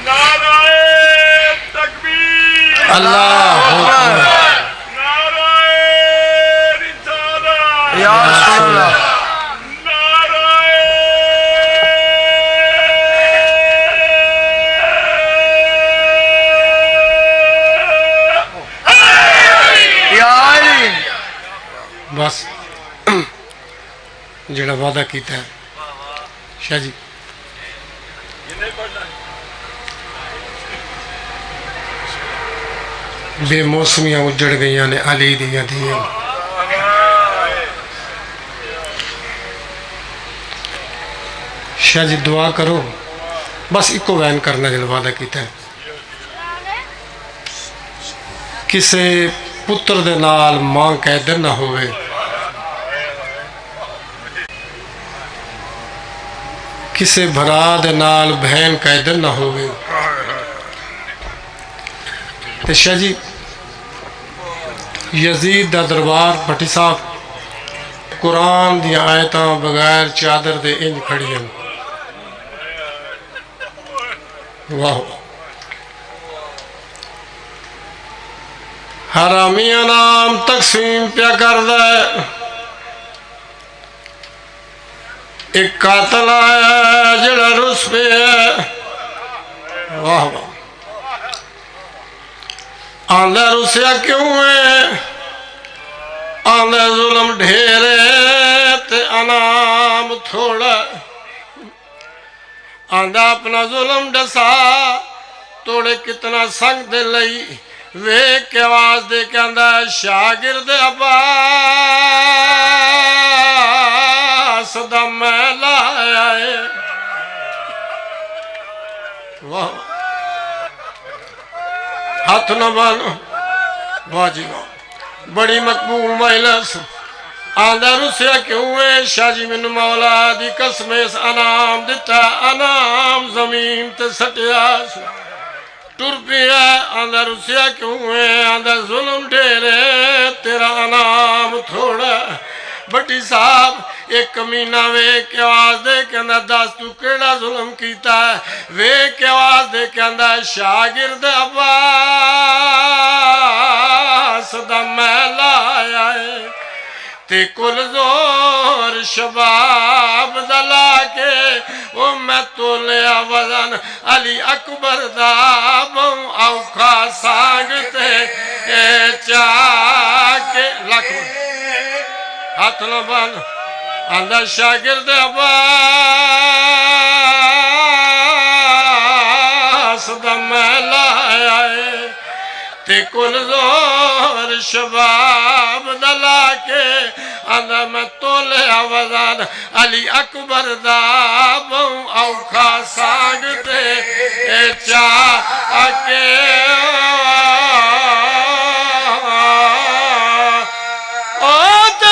नाराए तकबीर, अल्लाह नाराए रिसालत, या रसूल अल्लाह, नाराए या अली। बस जड़ा वादा किया है शाह जी, बेमौसमियां उजड़ गई ने अली दियां दियां। शाह जी दुआ करो, बस इको वैन करना जो वादा किया है, किसे पुत्र दे नाल मां कैदर ना होवे, किसे भरा दे नाल बहन कैदर ना होवे। ते शाह जी यजीद दा दरबार भट्टी साहब कुरान दी आयतां बगैर चादर दे इंज खड़ियां। वाह, हरामिया नाम तकसीम प्या कर दे, एक कातल आया जड़ा रुस पे है। वाह वाह, आंदा रुसिया क्यों है, आंदा जुल्म ढेरे ते अनाम थोड़ा, आंदा अपना जुल्म डसा तोड़े कितना संग दे लई, वे के आवाज दे के आंदा शागिर्द अब्बास दा मैं लाया है। वाह, हाथ न बानो, वाह जी वाह, बड़ी मकबूल महिलस। आंदा रुसिया क्यों है, शाह जी मैनू मौला दी कसम इस अनाम दिता, अनाम जमीन ते सटिया टुर पिया। आंदा रुसिया क्यों है, आंदा जुल्म ढेरे तेरा अनाम थोड़ा। भट्टी साहब एक कमीना वे के आवाज दे के आंदा दस तू केड़ा जुल्म कीता है, वे के आवाज दे के आंदा शागिर्द अब्बास दा मैं लाया है, ते कुल जोर शबाब दला के ओ मैं तोलिया वजन अली अकबर दा बहु औखा सांग ते चाके लख। हाथ न बन, आंदा शागिर्द अब्बास दा मैं लाया है, ते कुल जोर शबाब दला के आंदा मैं तोलिया वजन अली अकबर दा बहु औखा सांग ते चाके।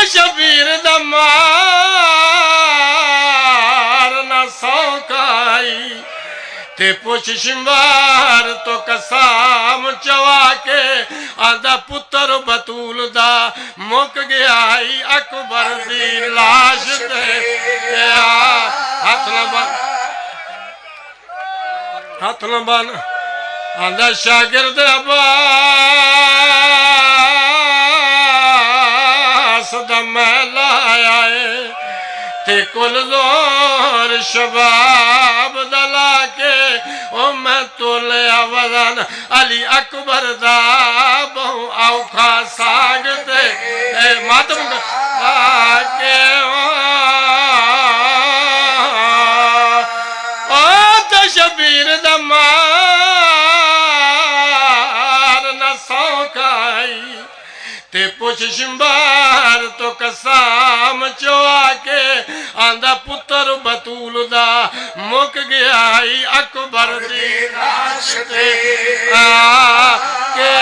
शबीर दमार न सौकाई ते पुछ शिंबार तो कसाम चवा के आंदा पुत्र बतूल दा मुक गया अकबर दी लाश ते। हाथ न बन, हाथ न बन, आंदा शागिर्द अब्बास दा मैं लाया है, ते कुल जोर शबाब दला के ओ मैं तोलिया वजन अली अकबर दा बहु औखा सांग ते मातम आके। ओ ते शबीर दमार न सौकाई ते पुछ शिंबार तो कसाम चवा के आंदा पुत्र बतूल दा मुक गया अकबर दी लाश ते आके।